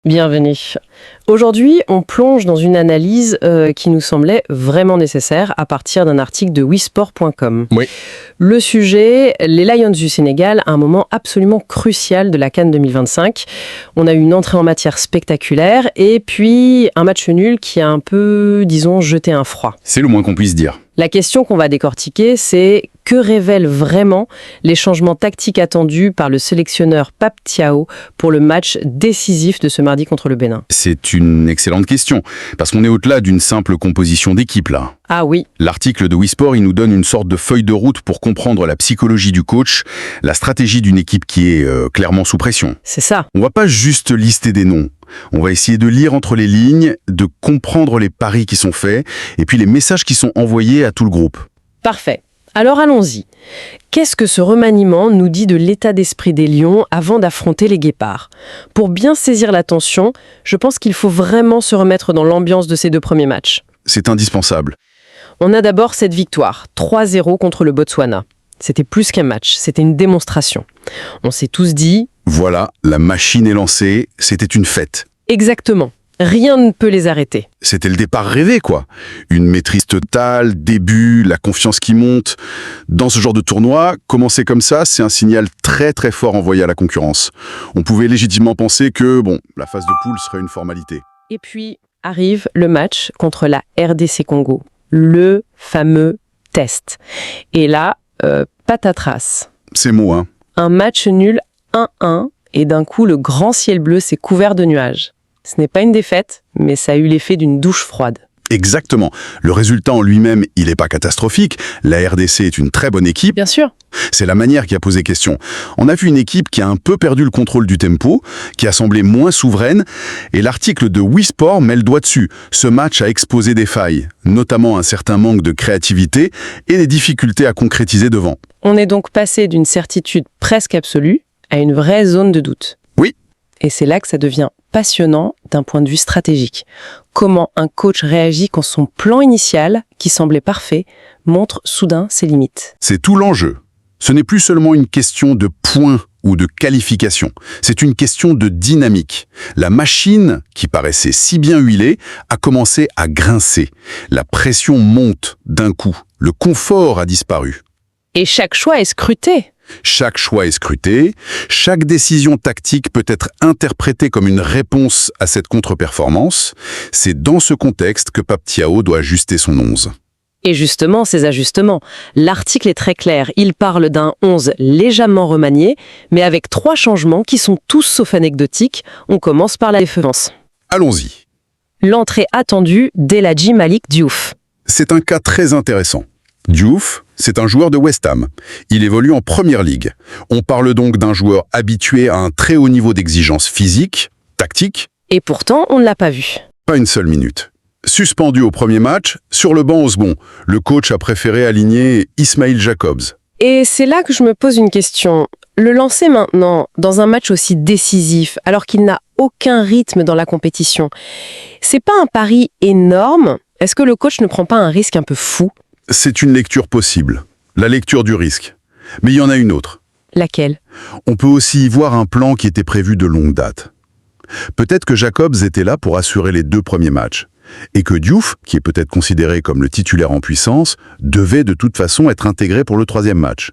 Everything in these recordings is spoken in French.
Bienvenue. Aujourd'hui, on plonge dans une analyse qui nous semblait vraiment nécessaire à partir d'un article de wisport.com. Oui. Le sujet, les Lions du Sénégal, à un moment absolument crucial de la CAN 2025. On a eu une entrée en matière spectaculaire et puis un match nul qui a un peu, disons, jeté un froid. C'est le moins qu'on puisse dire. La question qu'on va décortiquer, c'est que révèlent vraiment les changements tactiques attendus par le sélectionneur Pape Thiaw pour le match décisif de ce mardi contre le Bénin? C'est une excellente question, parce qu'on est au-delà d'une simple composition d'équipe là. Ah oui, L'article de Wisport, il nous donne une sorte de feuille de route pour comprendre la psychologie du coach, la stratégie d'une équipe qui est clairement sous pression. c'est ça. On va pas juste lister des noms. On va essayer de lire entre les lignes, de comprendre les paris qui sont faits, et puis les messages qui sont envoyés à tout le groupe. Parfait. Alors allons-y. Qu'est-ce que ce remaniement nous dit de l'état d'esprit des Lions avant d'affronter les Guépards? Pour bien saisir la tension, je pense qu'il faut vraiment se remettre dans l'ambiance de ces deux premiers matchs. C'est indispensable. On a d'abord cette victoire, 3-0 contre le Botswana. C'était plus qu'un match, c'était une démonstration. On s'est tous dit... Voilà, la machine est lancée, c'était une fête. Exactement. Rien ne peut les arrêter. C'était le départ rêvé, quoi. Une maîtrise totale, début, la confiance qui monte. Dans ce genre de tournoi, commencer comme ça, c'est un signal très très fort envoyé à la concurrence. On pouvait légitimement penser que, la phase de poule serait une formalité. Et puis arrive le match contre la RDC Congo. Le fameux test. Et là, patatras. C'est mots, hein. Un match nul 1-1 et d'un coup, le grand ciel bleu s'est couvert de nuages. Ce n'est pas une défaite, mais ça a eu l'effet d'une douche froide. Exactement. Le résultat en lui-même, il n'est pas catastrophique. La RDC est une très bonne équipe. Bien sûr. C'est la manière qui a posé question. On a vu une équipe qui a un peu perdu le contrôle du tempo, qui a semblé moins souveraine, et l'article de Wisport met le doigt dessus. Ce match a exposé des failles, notamment un certain manque de créativité et des difficultés à concrétiser devant. On est donc passé d'une certitude presque absolue à une vraie zone de doute. Oui. Et c'est là que ça devient passionnant d'un point de vue stratégique. Comment un coach réagit quand son plan initial, qui semblait parfait, montre soudain ses limites. C'est tout l'enjeu. Ce n'est plus seulement une question de points ou de qualification, c'est une question de dynamique. La machine, qui paraissait si bien huilée, a commencé à grincer. La pression monte d'un coup. Le confort a disparu. Et chaque choix est scruté. Chaque choix est scruté, chaque décision tactique peut être interprétée comme une réponse à cette contre-performance. C'est dans ce contexte que Pape Thiaw doit ajuster son 11. Et justement, ces ajustements. L'article est très clair. Il parle d'un 11 légèrement remanié, mais avec 3 changements qui sont tous sauf anecdotiques. On commence par la défense. Allons-y. L'entrée attendue d'Eladji Malick Diouf. C'est un cas très intéressant. Diouf, c'est un joueur de West Ham. Il évolue en Première Ligue. On parle donc d'un joueur habitué à un très haut niveau d'exigence physique, tactique. Et pourtant, on ne l'a pas vu. Pas une seule minute. Suspendu au premier match, sur le banc au second. Le coach a préféré aligner Ismail Jacobs. Et c'est là que je me pose une question. Le lancer maintenant, dans un match aussi décisif, alors qu'il n'a aucun rythme dans la compétition, c'est pas un pari énorme? Est-ce que le coach ne prend pas un risque un peu fou? C'est une lecture possible, la lecture du risque. Mais il y en a une autre. Laquelle? On peut aussi y voir un plan qui était prévu de longue date. Peut-être que Jacobs était là pour assurer les 2 premiers matchs, et que Diouf, qui est peut-être considéré comme le titulaire en puissance, devait de toute façon être intégré pour le 3e match,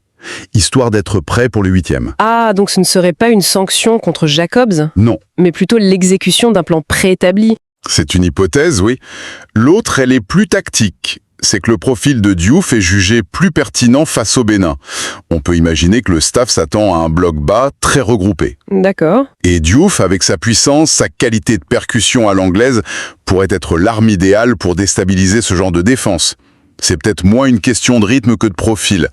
histoire d'être prêt pour le 8e. Ah, donc ce ne serait pas une sanction contre Jacobs, Non, mais plutôt l'exécution d'un plan préétabli. c'est une hypothèse, oui. L'autre, elle est plus tactique. C'est que le profil de Diouf est jugé plus pertinent face au Bénin. On peut imaginer que le staff s'attend à un bloc bas très regroupé. D'accord. Et Diouf, avec sa puissance, sa qualité de percussion à l'anglaise, pourrait être l'arme idéale pour déstabiliser ce genre de défense. C'est peut-être moins une question de rythme que de profil.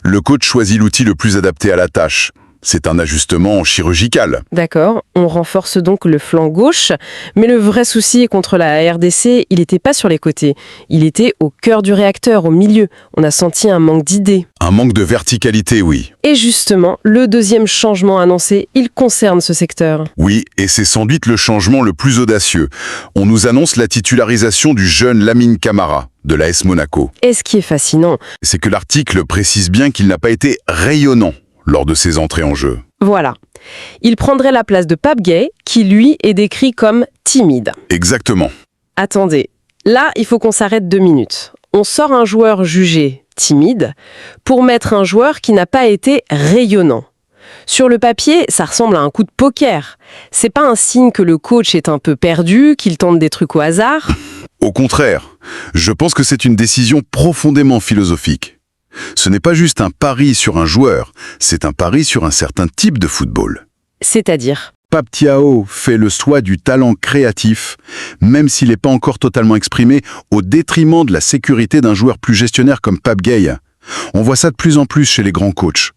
Le coach choisit l'outil le plus adapté à la tâche. C'est un ajustement chirurgical. D'accord, on renforce donc le flanc gauche, mais le vrai souci contre la RDC, il n'était pas sur les côtés, il était au cœur du réacteur, au milieu. On a senti un manque d'idées. Un manque de verticalité, oui. Et justement, le deuxième changement annoncé, il concerne ce secteur. Oui, et c'est sans doute le changement le plus audacieux. On nous annonce la titularisation du jeune Lamine Camara, de l'AS Monaco. Et ce qui est fascinant, C'est que l'article précise bien qu'il n'a pas été rayonnant lors de ses entrées en jeu. voilà. Il prendrait la place de Pape Gueye, qui lui est décrit comme timide. Exactement. Attendez, là, il faut qu'on s'arrête 2 minutes. On sort un joueur jugé timide pour mettre un joueur qui n'a pas été rayonnant. Sur le papier, ça ressemble à un coup de poker. C'est pas un signe que le coach est un peu perdu, qu'il tente des trucs au hasard. Au contraire, je pense que c'est une décision profondément philosophique. Ce n'est pas juste un pari sur un joueur, c'est un pari sur un certain type de football. C'est-à-dire, Pape Thiaw fait le choix du talent créatif, même s'il n'est pas encore totalement exprimé, au détriment de la sécurité d'un joueur plus gestionnaire comme Pape Gueye. On voit ça de plus en plus chez les grands coachs.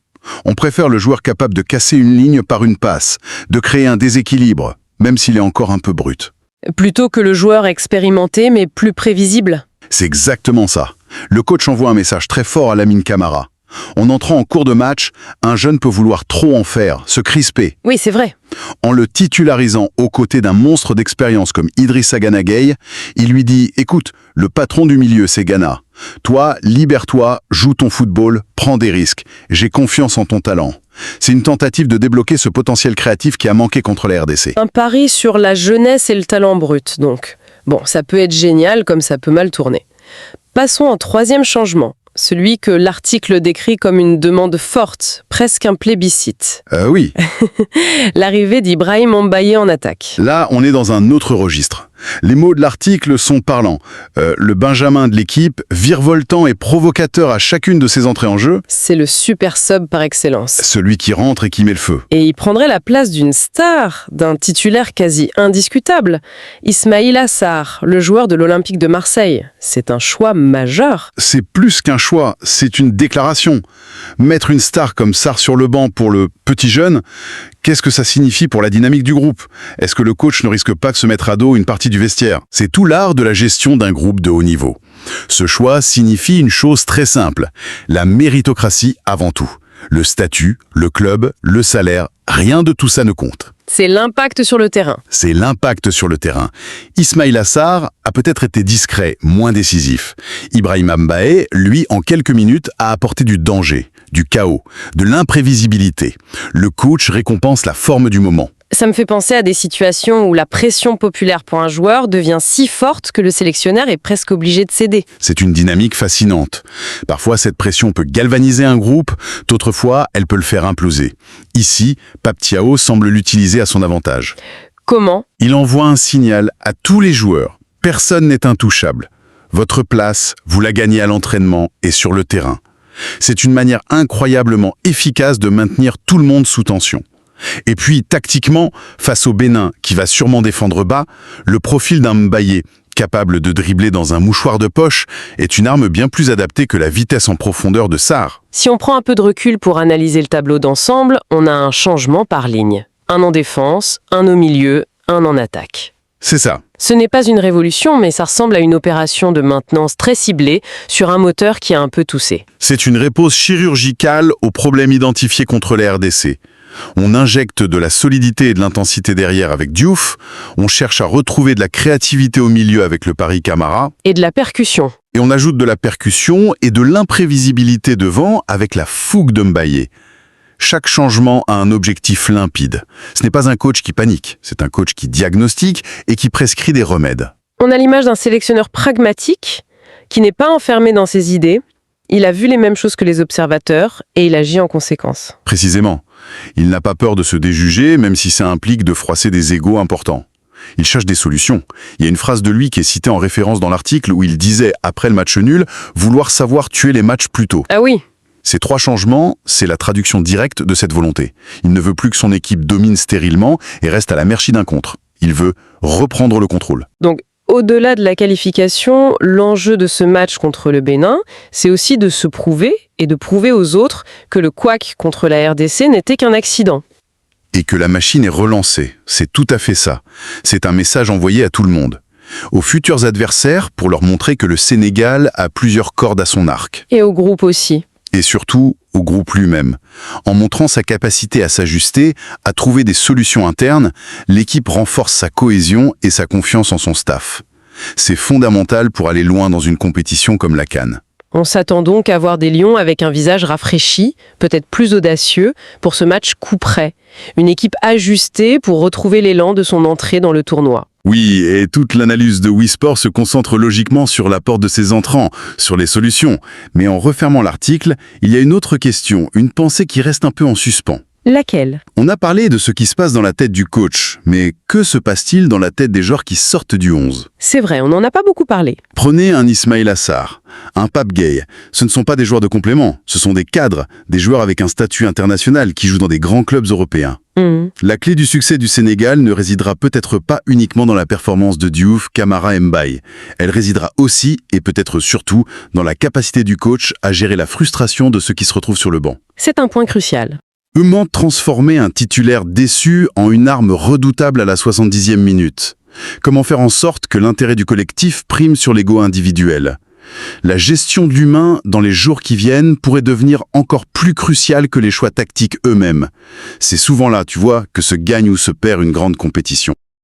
On préfère le joueur capable de casser une ligne par une passe, de créer un déséquilibre, même s'il est encore un peu brut. plutôt que le joueur expérimenté mais plus prévisible. C'est exactement ça. Le coach envoie un message très fort à Lamine Camara. En entrant en cours de match, un jeune peut vouloir trop en faire, se crisper. Oui, c'est vrai. En le titularisant aux côtés d'un monstre d'expérience comme Idrissa Gana Gueye, il lui dit « Écoute, le patron du milieu, c'est Gana. Toi, libère-toi, joue ton football, prends des risques. J'ai confiance en ton talent. » C'est une tentative de débloquer ce potentiel créatif qui a manqué contre la RDC. Un pari sur la jeunesse et le talent brut, donc. Bon, ça peut être génial comme ça peut mal tourner. Passons au 3e changement. Celui que l'article décrit comme une demande forte, presque un plébiscite. Oui. L'arrivée d'Ibrahim Mbaye en attaque. Là, on est dans un autre registre. Les mots de l'article sont parlants. Le Benjamin de l'équipe, virevoltant et provocateur à chacune de ses entrées en jeu. C'est le super sub par excellence. Celui qui rentre et qui met le feu. Et il prendrait la place d'une star, d'un titulaire quasi indiscutable. Ismaïl Assar, le joueur de l'Olympique de Marseille. C'est un choix majeur. C'est plus qu'un choix, c'est une déclaration. Mettre une star comme Sarr sur le banc pour le petit jeune, qu'est-ce que ça signifie pour la dynamique du groupe? Est-ce que le coach ne risque pas de se mettre à dos une partie du vestiaire? C'est tout l'art de la gestion d'un groupe de haut niveau. Ce choix signifie une chose très simple, la méritocratie avant tout. Le statut, le club, le salaire, rien de tout ça ne compte. C'est l'impact sur le terrain. C'est l'impact sur le terrain. Ismaïl Assar a peut-être été discret, moins décisif. Ibrahim Mbaye, lui, en quelques minutes, a apporté du danger, du chaos, de l'imprévisibilité. Le coach récompense la forme du moment. Ça me fait penser à des situations où la pression populaire pour un joueur devient si forte que le sélectionneur est presque obligé de céder. C'est une dynamique fascinante. Parfois, cette pression peut galvaniser un groupe, d'autres fois, elle peut le faire imploser. Ici, Pape Thiaw semble l'utiliser à son avantage. Comment ? Il envoie un signal à tous les joueurs. Personne n'est intouchable. Votre place, vous la gagnez à l'entraînement et sur le terrain. C'est une manière incroyablement efficace de maintenir tout le monde sous tension. Et puis, tactiquement, face au Bénin, qui va sûrement défendre bas, le profil d'un Mbaye, capable de dribbler dans un mouchoir de poche, est une arme bien plus adaptée que la vitesse en profondeur de Sarr. Si on prend un peu de recul pour analyser le tableau d'ensemble, on a un changement par ligne. Un en défense, un au milieu, un en attaque. C'est ça. Ce n'est pas une révolution, mais ça ressemble à une opération de maintenance très ciblée sur un moteur qui a un peu toussé. C'est une réponse chirurgicale aux problèmes identifiés contre les RDC. On injecte de la solidité et de l'intensité derrière avec Diouf, on cherche à retrouver de la créativité au milieu avec le Paris Camara, Et de la percussion. et on ajoute de la percussion et de l'imprévisibilité devant avec la fougue de Mbaye. Chaque changement a un objectif limpide. Ce n'est pas un coach qui panique, c'est un coach qui diagnostique et qui prescrit des remèdes. On a l'image d'un sélectionneur pragmatique qui n'est pas enfermé dans ses idées. Il a vu les mêmes choses que les observateurs et il agit en conséquence. Précisément. Il n'a pas peur de se déjuger, même si ça implique de froisser des égos importants. Il cherche des solutions. Il y a une phrase de lui qui est citée en référence dans l'article où il disait, après le match nul, vouloir savoir tuer les matchs plus tôt. Ah oui, Ces 3 changements, c'est la traduction directe de cette volonté. Il ne veut plus que son équipe domine stérilement et reste à la merci d'un contre. Il veut reprendre le contrôle. donc au-delà de la qualification, l'enjeu de ce match contre le Bénin, c'est aussi de se prouver et de prouver aux autres que le couac contre la RDC n'était qu'un accident. Et que la machine est relancée. C'est tout à fait ça. C'est un message envoyé à tout le monde. Aux futurs adversaires pour leur montrer que le Sénégal a plusieurs cordes à son arc. Et au groupe aussi. Et surtout, au groupe lui-même. En montrant sa capacité à s'ajuster, à trouver des solutions internes, l'équipe renforce sa cohésion et sa confiance en son staff. C'est fondamental pour aller loin dans une compétition comme la CAN. On s'attend donc à voir des Lions avec un visage rafraîchi, peut-être plus audacieux, pour ce match coup près. Une équipe ajustée pour retrouver l'élan de son entrée dans le tournoi. Oui, et toute l'analyse de Wii Sport se concentre logiquement sur l'apport de ses entrants, sur les solutions. Mais en refermant l'article, il y a une autre question, une pensée qui reste un peu en suspens. Laquelle? On a parlé de ce qui se passe dans la tête du coach, mais que se passe-t-il dans la tête des joueurs qui sortent du 11? C'est vrai, on n'en a pas beaucoup parlé. Prenez un Ismail Assar, un Pape Gueye. Ce ne sont pas des joueurs de complément, ce sont des cadres, des joueurs avec un statut international qui jouent dans des grands clubs européens. La clé du succès du Sénégal ne résidera peut-être pas uniquement dans la performance de Diouf, Camara et Mbaye. Elle résidera aussi, et peut-être surtout, dans la capacité du coach à gérer la frustration de ceux qui se retrouvent sur le banc. C'est un point crucial. Comment transformer un titulaire déçu en une arme redoutable à la 70e minute? Comment faire en sorte que l'intérêt du collectif prime sur l'ego individuel? La gestion de l'humain dans les jours qui viennent pourrait devenir encore plus cruciale que les choix tactiques eux-mêmes. C'est souvent là, tu vois, que se gagne ou se perd une grande compétition.